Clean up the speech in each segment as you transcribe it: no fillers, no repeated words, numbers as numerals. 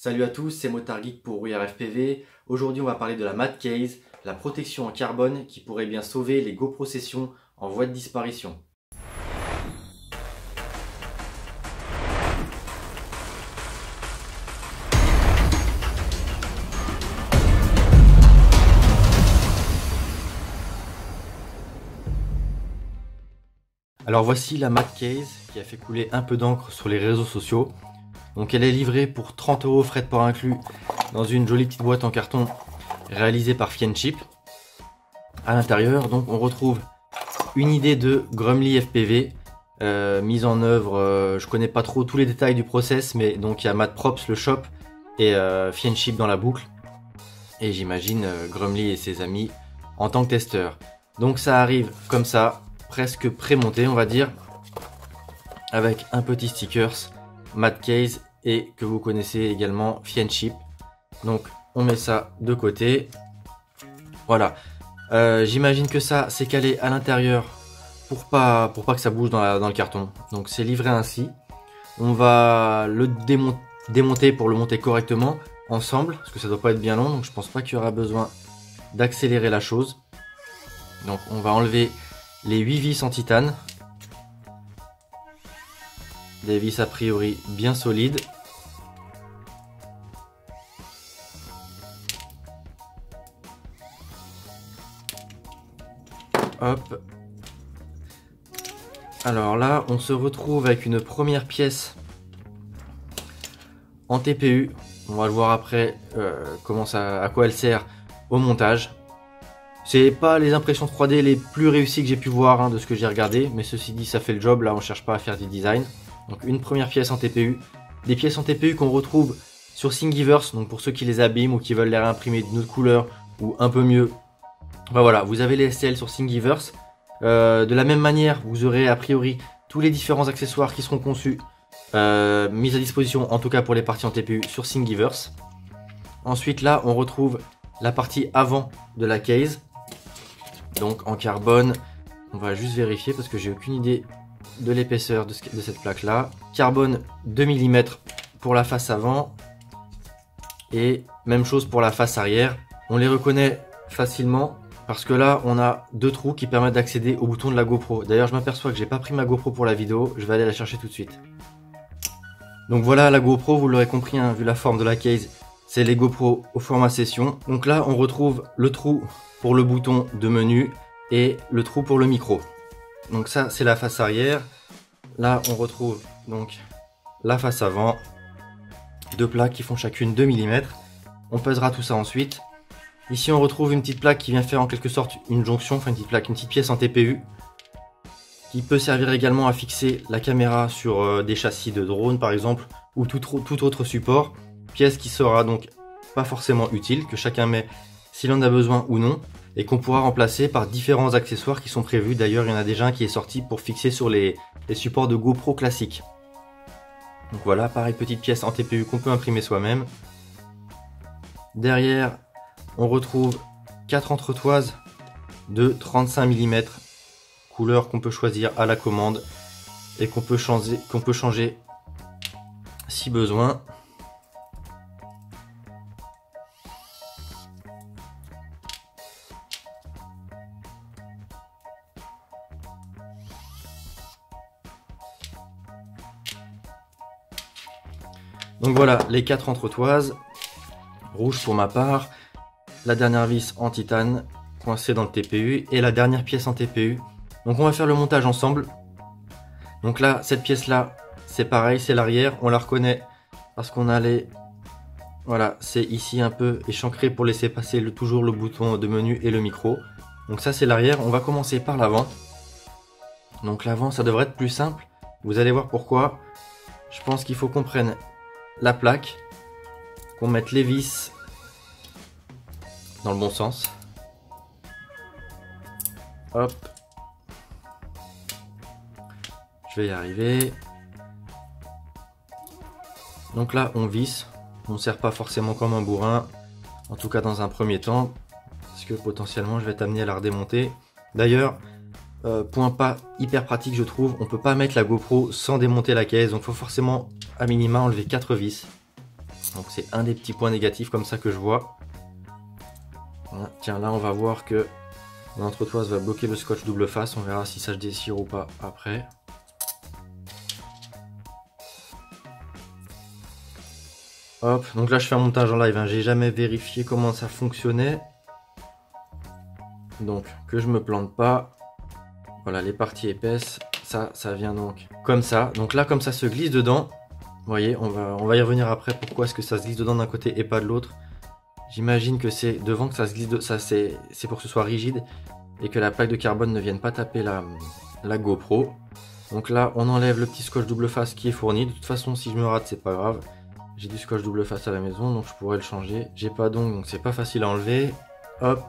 Salut à tous, c'est Motard Geek pour WeAreFPV. Aujourd'hui on va parler de la Mat Case, la protection en carbone qui pourrait bien sauver les GoPro Sessions en voie de disparition. Alors voici la Mat Case qui a fait couler un peu d'encre sur les réseaux sociaux. Donc elle est livrée pour 30 € frais de port inclus dans une jolie petite boîte en carton réalisée par Fiendship. À l'intérieur, donc on retrouve une idée de Grumly FPV mise en œuvre. Je connais pas trop tous les détails du process, mais donc il y a Matprops le shop et Fiendship dans la boucle. Et j'imagine Grumly et ses amis en tant que testeur. Donc ça arrive comme ça, presque pré-monté on va dire, avec un petit stickers Mat Case et que vous connaissez également Fiendship. Donc on met ça de côté. Voilà. J'imagine que ça c'est calé à l'intérieur pour pas que ça bouge dans le carton. Donc c'est livré ainsi. On va le démonter pour le monter correctement ensemble parce que ça doit pas être bien long. Donc je pense pas qu'il y aura besoin d'accélérer la chose. Donc on va enlever les 8 vis en titane. Des vis a priori bien solides. Hop. Alors là, on se retrouve avec une première pièce en TPU. On va le voir après à quoi elle sert au montage. C'est pas les impressions 3D les plus réussies que j'ai pu voir de ce que j'ai regardé, mais ceci dit, ça fait le job. Là, on cherche pas à faire du design. Donc une première pièce en TPU, des pièces en TPU qu'on retrouve sur Thingiverse, donc pour ceux qui les abîment ou qui veulent les réimprimer d'une autre couleur ou un peu mieux. Enfin voilà, vous avez les STL sur Thingiverse. De la même manière, vous aurez a priori tous les différents accessoires qui seront conçus, mis à disposition en tout cas pour les parties en TPU sur Thingiverse. Ensuite là, on retrouve la partie avant de la case, donc en carbone. On va juste vérifier parce que j'ai aucune idée de l'épaisseur de cette plaque là. Carbone 2 mm pour la face avant et même chose pour la face arrière. On les reconnaît facilement parce que là on a deux trous qui permettent d'accéder au bouton de la GoPro. D'ailleurs je m'aperçois que j'ai pas pris ma GoPro pour la vidéo, je vais aller la chercher tout de suite. Donc voilà la GoPro, vous l'aurez compris vu la forme de la case, c'est les GoPro au format session. Donc là on retrouve le trou pour le bouton de menu et le trou pour le micro. Donc ça c'est la face arrière. Là on retrouve donc la face avant. Deux plaques qui font chacune 2 mm. On pesera tout ça ensuite. Ici on retrouve une petite plaque qui vient faire en quelque sorte une jonction, enfin une petite pièce en TPU. Qui peut servir également à fixer la caméra sur des châssis de drone par exemple. Ou tout autre support. Pièce qui sera donc pas forcément utile, que chacun met s'il en a besoin ou non. Et qu'on pourra remplacer par différents accessoires qui sont prévus. D'ailleurs, il y en a déjà un qui est sorti pour fixer sur les supports de GoPro classiques. Donc voilà, pareil, petite pièce en TPU qu'on peut imprimer soi-même. Derrière, on retrouve 4 entretoises de 35 mm, couleur qu'on peut choisir à la commande et qu'on peut changer si besoin. Donc voilà les 4 entretoises, rouge pour ma part, la dernière vis en titane coincée dans le TPU et la dernière pièce en TPU. Donc on va faire le montage ensemble. Donc là, cette pièce là, c'est pareil, c'est l'arrière, on la reconnaît parce qu'on a les... Voilà, c'est ici un peu échancré pour laisser passer toujours le bouton de menu et le micro. Donc ça c'est l'arrière, on va commencer par l'avant. Donc l'avant ça devrait être plus simple, vous allez voir pourquoi. Je pense qu'il faut qu'on prenne la plaque, qu'on mette les vis dans le bon sens. Hop. Je vais y arriver. Donc là on visse, on ne sert pas forcément comme un bourrin, en tout cas dans un premier temps, parce que potentiellement je vais être amené à la redémonter. D'ailleurs, point pas hyper pratique je trouve, on peut pas mettre la GoPro sans démonter la caisse, donc il faut forcément à minima enlever 4 vis. Donc c'est un des petits points négatifs comme ça que je vois. Voilà. Tiens, là on va voir que l'entretoise va bloquer le scotch double face. On verra si ça se déchire ou pas après. Hop, donc là je fais un montage en live, hein. J'ai jamais vérifié comment ça fonctionnait. Donc que je me plante pas. Voilà les parties épaisses, ça vient donc comme ça. Donc là comme ça se glisse dedans. Vous voyez, on va y revenir après pourquoi est-ce que ça se glisse dedans d'un côté et pas de l'autre. J'imagine que c'est devant que ça se glisse, ça c'est pour que ce soit rigide et que la plaque de carbone ne vienne pas taper la GoPro. Donc là on enlève le petit scotch double face qui est fourni. De toute façon si je me rate c'est pas grave. J'ai du scotch double face à la maison, donc je pourrais le changer. J'ai pas d'ongles, donc c'est pas facile à enlever. Hop.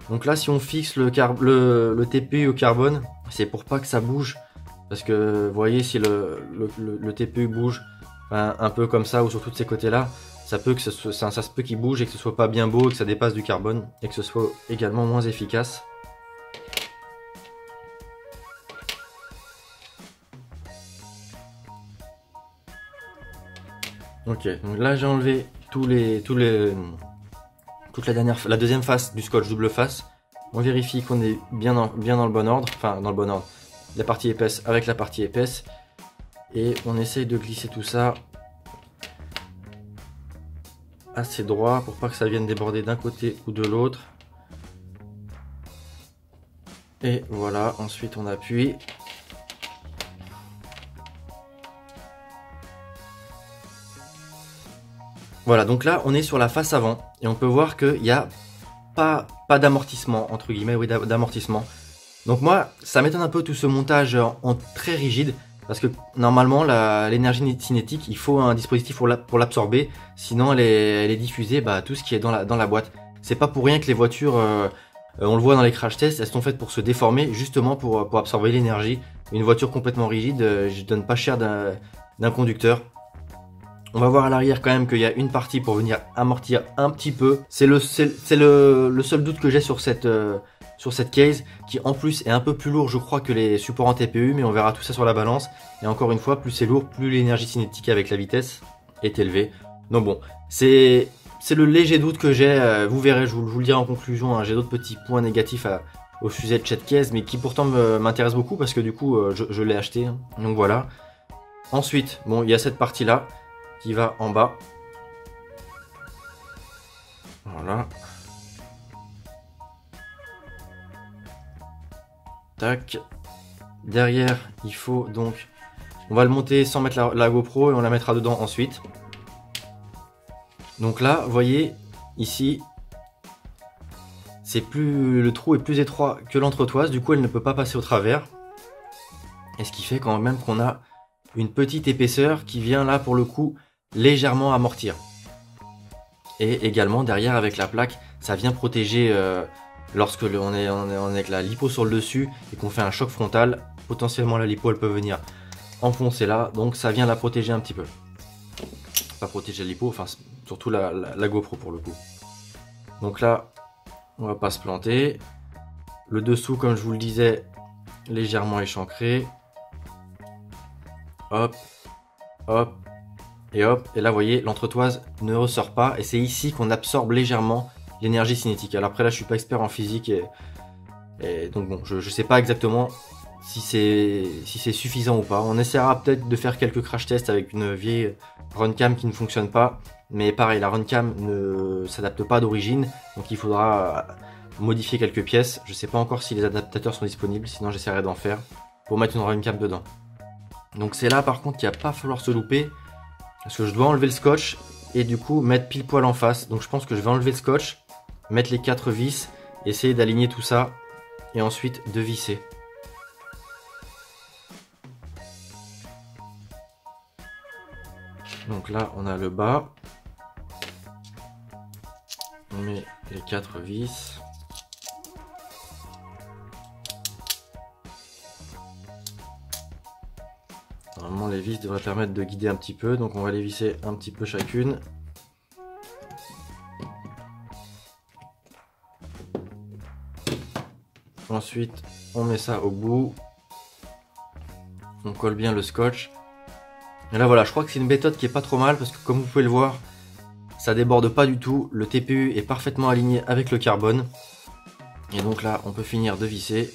Donc là, si on fixe le TPU au carbone, c'est pour pas que ça bouge. Parce que, vous voyez, si le TPU bouge un peu comme ça, ou sur tous ces côtés-là, ça se peut qu'il bouge et que ce soit pas bien beau, et que ça dépasse du carbone, et que ce soit également moins efficace. Ok, donc là j'ai enlevé la deuxième face du scotch double face. On vérifie qu'on est bien dans le bon ordre, enfin dans le bon ordre, la partie épaisse avec la partie épaisse. Et on essaye de glisser tout ça assez droit pour pas que ça vienne déborder d'un côté ou de l'autre. Et voilà, ensuite on appuie. Voilà, donc là on est sur la face avant et on peut voir qu'il n'y a pas d'amortissement, entre guillemets, oui, d'amortissement. Donc moi, ça m'étonne un peu tout ce montage en très rigide, parce que normalement l'énergie cinétique, il faut un dispositif pour l'absorber, sinon elle est diffusée tout ce qui est dans la boîte. C'est pas pour rien que les voitures, on le voit dans les crash tests, elles sont faites pour se déformer, justement pour absorber l'énergie. Une voiture complètement rigide, je donne pas cher d'un conducteur. On va voir à l'arrière quand même qu'il y a une partie pour venir amortir un petit peu. C'est le seul doute que j'ai sur cette case, qui en plus est un peu plus lourd je crois que les supports en TPU, mais on verra tout ça sur la balance. Et encore une fois, plus c'est lourd, plus l'énergie cinétique avec la vitesse est élevée. Donc bon, c'est le léger doute que j'ai. Vous verrez, je vous le dirai en conclusion, hein. J'ai d'autres petits points négatifs au sujet de cette case, mais qui pourtant m'intéressent beaucoup parce que du coup je l'ai acheté, hein. Donc voilà. Ensuite, bon, il y a cette partie là qui va en bas. Voilà. Tac. Derrière, il faut donc... On va le monter sans mettre la GoPro et on la mettra dedans ensuite. Donc là, vous voyez, ici, le trou est plus étroit que l'entretoise. Du coup, elle ne peut pas passer au travers. Et ce qui fait quand même qu'on a une petite épaisseur qui vient là, pour le coup, légèrement amortir. Et également derrière avec la plaque, ça vient protéger lorsque on est avec la lipo sur le dessus et qu'on fait un choc frontal. Potentiellement la lipo elle peut venir enfoncer là, donc ça vient la protéger un petit peu. Pas protéger la lipo, enfin surtout la GoPro pour le coup. Donc là on va pas se planter. Le dessous, comme je vous le disais, légèrement échancré. Hop, hop. Et hop, et là vous voyez, l'entretoise ne ressort pas, et c'est ici qu'on absorbe légèrement l'énergie cinétique. Alors après là je suis pas expert en physique, et donc bon, je sais pas exactement si c'est suffisant ou pas. On essaiera peut-être de faire quelques crash tests avec une vieille runcam qui ne fonctionne pas, mais pareil, la runcam ne s'adapte pas d'origine, donc il faudra modifier quelques pièces. Je sais pas encore si les adaptateurs sont disponibles, sinon j'essaierai d'en faire pour mettre une runcam dedans. Donc c'est là par contre qu'il va pas falloir se louper, parce que je dois enlever le scotch et du coup mettre pile poil en face. Donc je pense que je vais enlever le scotch, mettre les 4 vis, essayer d'aligner tout ça et ensuite de visser. Donc là on a le bas. On met les 4 vis. Normalement les vis devraient permettre de guider un petit peu, donc on va les visser un petit peu chacune. Ensuite on met ça au bout. On colle bien le scotch. Et là voilà, je crois que c'est une méthode qui est pas trop mal, parce que comme vous pouvez le voir, ça déborde pas du tout, le TPU est parfaitement aligné avec le carbone. Et donc là, on peut finir de visser.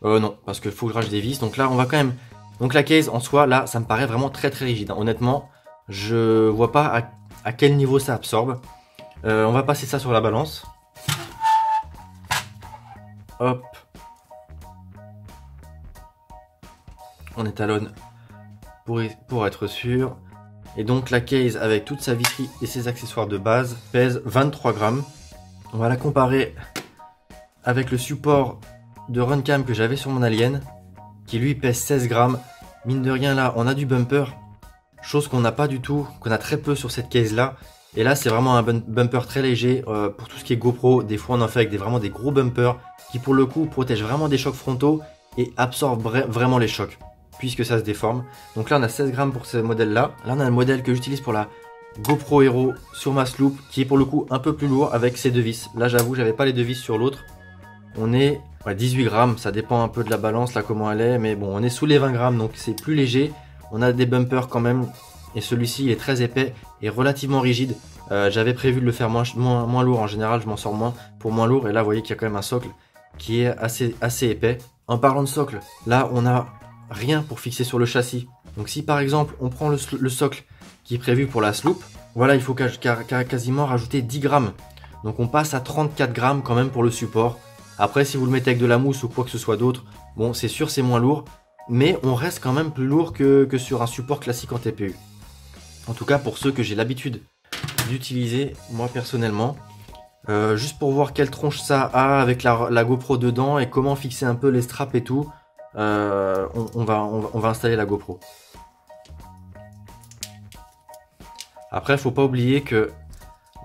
Non, parce qu'il faut que je rajoute des vis. Donc là, on va quand même... Donc la case, en soi, là, ça me paraît vraiment très très rigide. Honnêtement, je vois pas à quel niveau ça absorbe. On va passer ça sur la balance. Hop. On étalonne pour être sûr. Et donc la case, avec toute sa visserie et ses accessoires de base, pèse 23 grammes. On va la comparer avec le support de Runcam que j'avais sur mon Alien, qui lui pèse 16 grammes. Mine de rien, là, on a du bumper, chose qu'on n'a pas du tout, qu'on a très peu sur cette case là. Et là, c'est vraiment un bumper très léger pour tout ce qui est GoPro. Des fois, on en fait avec vraiment des gros bumpers qui, pour le coup, protègent vraiment des chocs frontaux et absorbent vraiment les chocs, puisque ça se déforme. Donc là, on a 16 grammes pour ce modèle là. Là, on a le modèle que j'utilise pour la GoPro Hero sur ma sloop, qui est pour le coup un peu plus lourd avec ses deux vis. Là, j'avoue, j'avais pas les deux vis sur l'autre. On est à 18 grammes, ça dépend un peu de la balance, là, comment elle est. Mais bon, on est sous les 20 grammes, donc c'est plus léger. On a des bumpers quand même. Et celui-ci, il est très épais et relativement rigide. J'avais prévu de le faire moins lourd. En général, je m'en sors moins pour moins lourd. Et là, vous voyez qu'il y a quand même un socle qui est assez épais. En parlant de socle, là, on n'a rien pour fixer sur le châssis. Donc si par exemple, on prend le socle qui est prévu pour la sloop, voilà, il faut quasiment rajouter 10 grammes. Donc on passe à 34 grammes quand même pour le support. Après, si vous le mettez avec de la mousse ou quoi que ce soit d'autre, bon, c'est sûr, c'est moins lourd. Mais on reste quand même plus lourd que sur un support classique en TPU. En tout cas, pour ceux que j'ai l'habitude d'utiliser, moi personnellement. Juste pour voir quelle tronche ça a avec la GoPro dedans et comment fixer un peu les straps et tout. On va installer la GoPro. Après, faut pas oublier que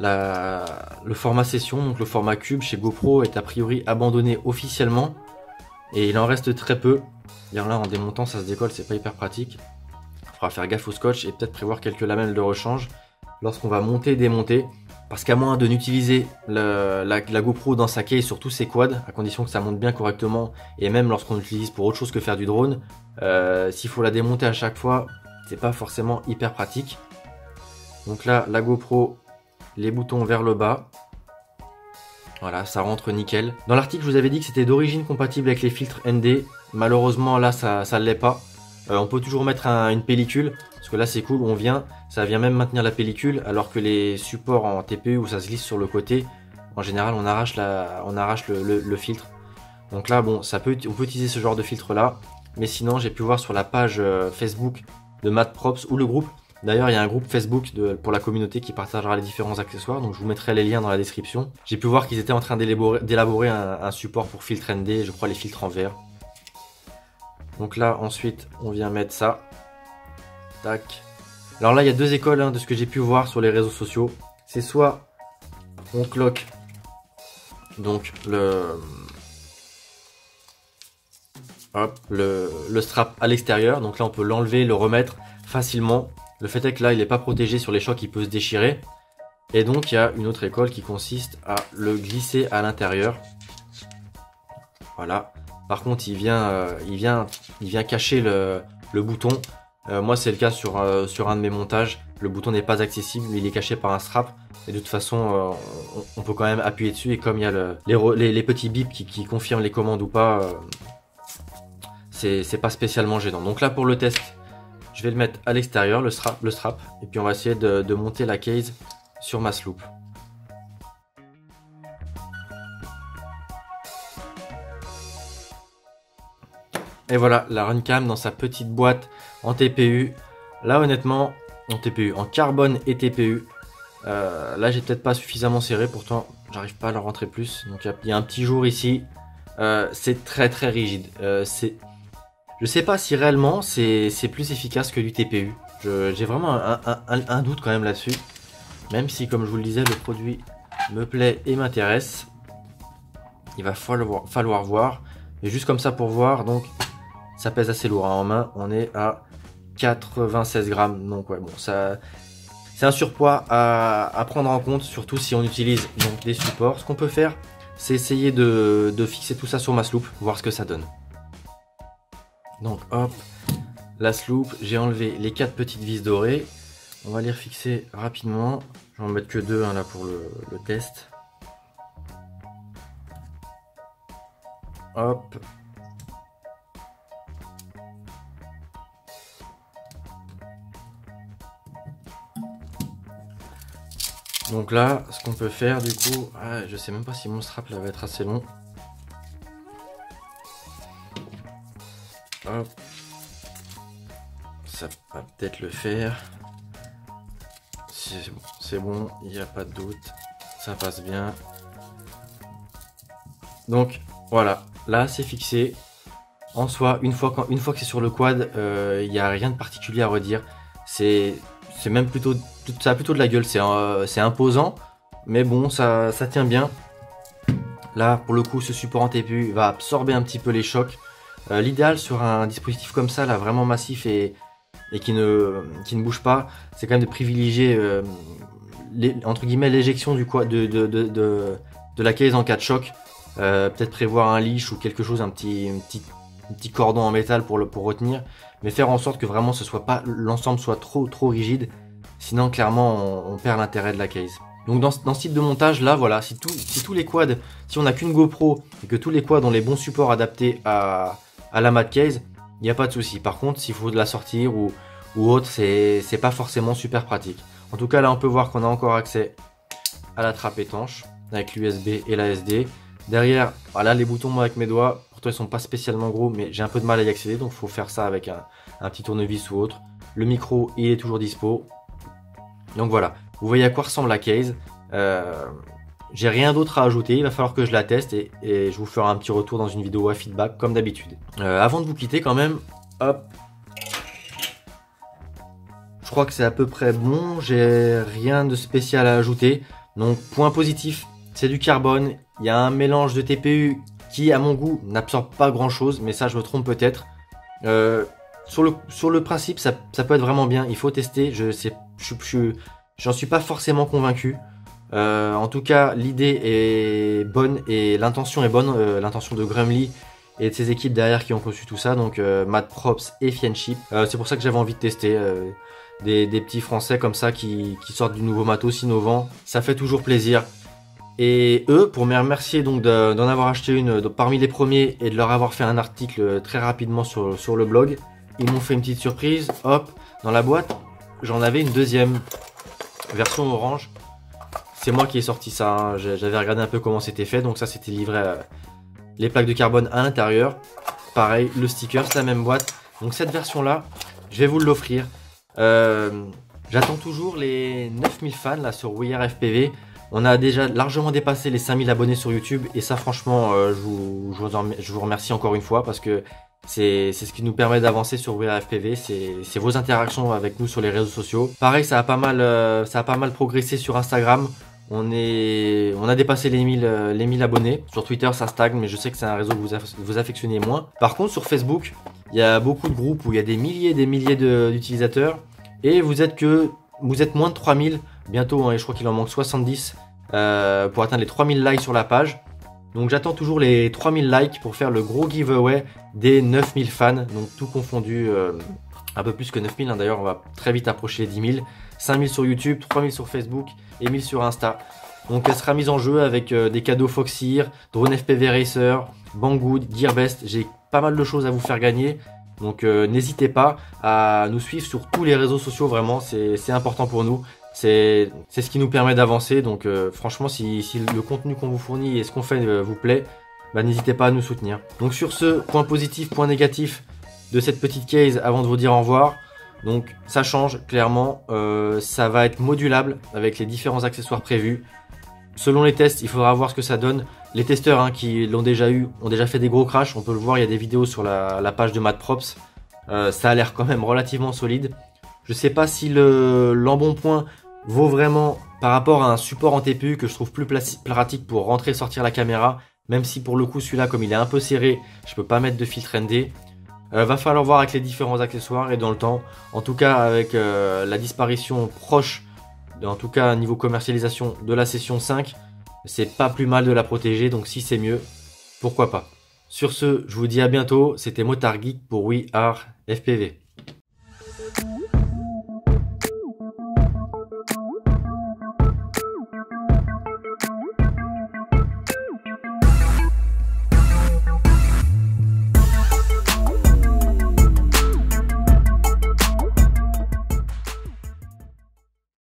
le format session, donc le format cube chez GoPro, est a priori abandonné officiellement. Et il en reste très peu. D'ailleurs là, en démontant, ça se décolle, c'est pas hyper pratique. Il faudra faire gaffe au scotch et peut-être prévoir quelques lamelles de rechange lorsqu'on va monter et démonter. Parce qu'à moins de n'utiliser la GoPro dans sa case sur tous ses quads, à condition que ça monte bien correctement, et même lorsqu'on l'utilise pour autre chose que faire du drone, s'il faut la démonter à chaque fois, c'est pas forcément hyper pratique. Donc là, la GoPro, les boutons vers le bas. Voilà, ça rentre nickel. Dans l'article, je vous avais dit que c'était d'origine compatible avec les filtres ND. Malheureusement, là, ça ne l'est pas. On peut toujours mettre une pellicule, parce que là, c'est cool, ça vient même maintenir la pellicule, alors que les supports en TPU où ça se glisse sur le côté, en général, on arrache le filtre. Donc là, bon, on peut utiliser ce genre de filtre là, mais sinon, j'ai pu voir sur la page Facebook de MadProps ou le groupe. D'ailleurs, il y a un groupe Facebook pour la communauté qui partagera les différents accessoires, donc je vous mettrai les liens dans la description. J'ai pu voir qu'ils étaient en train d'élaborer un support pour filtre ND, je crois les filtres en verre. Donc là, ensuite, on vient mettre ça. Tac. Alors là, il y a deux écoles de ce que j'ai pu voir sur les réseaux sociaux. C'est soit on cloque donc le strap à l'extérieur. Donc là, on peut l'enlever, le remettre facilement. Le fait est que là, il n'est pas protégé sur les chocs, il peut se déchirer. Et donc, il y a une autre école qui consiste à le glisser à l'intérieur. Voilà. Par contre, il vient cacher le bouton. Moi, c'est le cas sur un de mes montages. Le bouton n'est pas accessible, il est caché par un strap. Et de toute façon, on peut quand même appuyer dessus. Et comme il y a les petits bips qui confirment les commandes ou pas, c'est pas spécialement gênant. Donc là, pour le test, je vais le mettre à l'extérieur, le strap. Et puis, on va essayer de monter la case sur ma sloop. Et voilà, la Runcam dans sa petite boîte en TPU. Là, honnêtement, en TPU, en carbone et TPU. Là, j'ai peut-être pas suffisamment serré. Pourtant, j'arrive pas à la rentrer plus. Donc, il y a un petit jour ici. C'est très très rigide. Je sais pas si réellement c'est plus efficace que du TPU. J'ai vraiment un doute quand même là-dessus. Même si, comme je vous le disais, le produit me plaît et m'intéresse. Il va falloir voir. Et juste comme ça pour voir, donc... Ça pèse assez lourd en main, on est à 96 grammes, donc ouais, bon, ça, c'est un surpoids à prendre en compte, surtout si on utilise donc des supports. Ce qu'on peut faire, c'est essayer de fixer tout ça sur ma sloop, voir ce que ça donne. Donc hop, la sloop, j'ai enlevé les 4 petites vis dorées. On va les refixer rapidement. Je vais en mettre que 2 hein, là pour le test. Hop. Donc là, ce qu'on peut faire du coup, je sais même pas si mon strap là va être assez long. Hop. Ça va peut-être le faire. C'est bon, il n'y a pas de doute. Ça passe bien. Donc voilà, là c'est fixé. En soi, une fois que c'est sur le quad, il n'y a rien de particulier à redire. C'est même plutôt, ça a plutôt de la gueule, c'est imposant, mais bon, ça tient bien. Là, pour le coup, ce support en TPU va absorber un petit peu les chocs. L'idéal sur un dispositif comme ça, là, vraiment massif et qui ne bouge pas, c'est quand même de privilégier entre guillemets l'éjection du quad de la case en cas de choc. Peut-être prévoir un leash ou quelque chose, un petit cordon en métal pour retenir, mais faire en sorte que vraiment l'ensemble soit trop rigide, sinon clairement on perd l'intérêt de la case. Donc dans ce type de montage là, voilà, si tous les quads, si on n'a qu'une GoPro et que tous les quads ont les bons supports adaptés à la mat case, il n'y a pas de souci. Par contre, s'il faut de la sortir ou autre, c'est pas forcément super pratique. En tout cas là on peut voir qu'on a encore accès à la trappe étanche avec l'USB et la SD. Derrière, voilà, les boutons moi avec mes doigts, pourtant ils sont pas spécialement gros, mais j'ai un peu de mal à y accéder, donc il faut faire ça avec un petit tournevis ou autre. Le micro, il est toujours dispo. Donc voilà, vous voyez à quoi ressemble la case. J'ai rien d'autre à ajouter, il va falloir que je la teste et je vous ferai un petit retour dans une vidéo à feedback comme d'habitude. Avant de vous quitter quand même, hop. Je crois que c'est à peu près bon, j'ai rien de spécial à ajouter. Donc point positif, c'est du carbone. Il y a un mélange de TPU qui, à mon goût, n'absorbe pas grand chose, mais ça, je me trompe peut-être. Sur le principe, ça peut être vraiment bien. Il faut tester. J'en suis pas forcément convaincu. En tout cas, l'idée est bonne et l'intention est bonne. L'intention de Grumly et de ses équipes derrière qui ont conçu tout ça. Donc, Mad Props et Fiendship. C'est pour ça que j'avais envie de tester. Des petits Français comme ça qui sortent du nouveau matos innovant. Ça fait toujours plaisir. Et eux, pour me remercier donc d'en avoir acheté une parmi les premiers et de leur avoir fait un article très rapidement sur le blog, ils m'ont fait une petite surprise. Hop, dans la boîte, j'en avais une deuxième version orange. C'est moi qui ai sorti ça, hein. J'avais regardé un peu comment c'était fait, donc ça c'était livré les plaques de carbone à l'intérieur. Pareil, le sticker, c'est la même boîte. Donc cette version-là, je vais vous l'offrir. J'attends toujours les 9000 fans là sur We Are FPV. On a déjà largement dépassé les 5000 abonnés sur YouTube et ça franchement je vous remercie encore une fois parce que c'est ce qui nous permet d'avancer sur We Are FPV, c'est vos interactions avec nous sur les réseaux sociaux. Pareil, ça a pas mal progressé sur Instagram. On a dépassé les 1000 abonnés. Sur Twitter, ça stagne, mais je sais que c'est un réseau que vous affectionnez moins. Par contre, sur Facebook, il y a beaucoup de groupes où il y a des milliers d'utilisateurs et vous êtes moins de 3000 bientôt, hein, et je crois qu'il en manque 70 pour atteindre les 3000 likes sur la page. Donc j'attends toujours les 3000 likes pour faire le gros giveaway des 9000 fans, donc tout confondu, un peu plus que 9000, hein, d'ailleurs on va très vite approcher les 10 000. 5000 sur YouTube, 3000 sur Facebook et 1000 sur Insta. Donc elle sera mise en jeu avec des cadeaux Foxeer, Drone FPV Racer, Banggood, Gearbest. J'ai pas mal de choses à vous faire gagner. Donc n'hésitez pas à nous suivre sur tous les réseaux sociaux, vraiment c'est important pour nous. C'est ce qui nous permet d'avancer. Donc franchement si le contenu qu'on vous fournit et ce qu'on fait vous plaît, bah, n'hésitez pas à nous soutenir. Donc sur ce, point positif, point négatif de cette petite case avant de vous dire au revoir. Donc ça change clairement, ça va être modulable avec les différents accessoires prévus. Selon les tests, il faudra voir ce que ça donne. Les testeurs hein, qui l'ont déjà eu ont déjà fait des gros crashs. On peut le voir, il y a des vidéos sur la page de Mad Props. Ça a l'air quand même relativement solide. Je sais pas si l'embonpoint vaut vraiment par rapport à un support en TPU que je trouve plus pratique pour rentrer et sortir la caméra. Même si pour le coup celui-là, comme il est un peu serré, je peux pas mettre de filtre ND. Va falloir voir avec les différents accessoires et dans le temps. En tout cas avec la disparition proche, en tout cas niveau commercialisation de la session 5, c'est pas plus mal de la protéger, donc si c'est mieux, pourquoi pas. Sur ce, je vous dis à bientôt, c'était Motard Geek pour We Are FPV.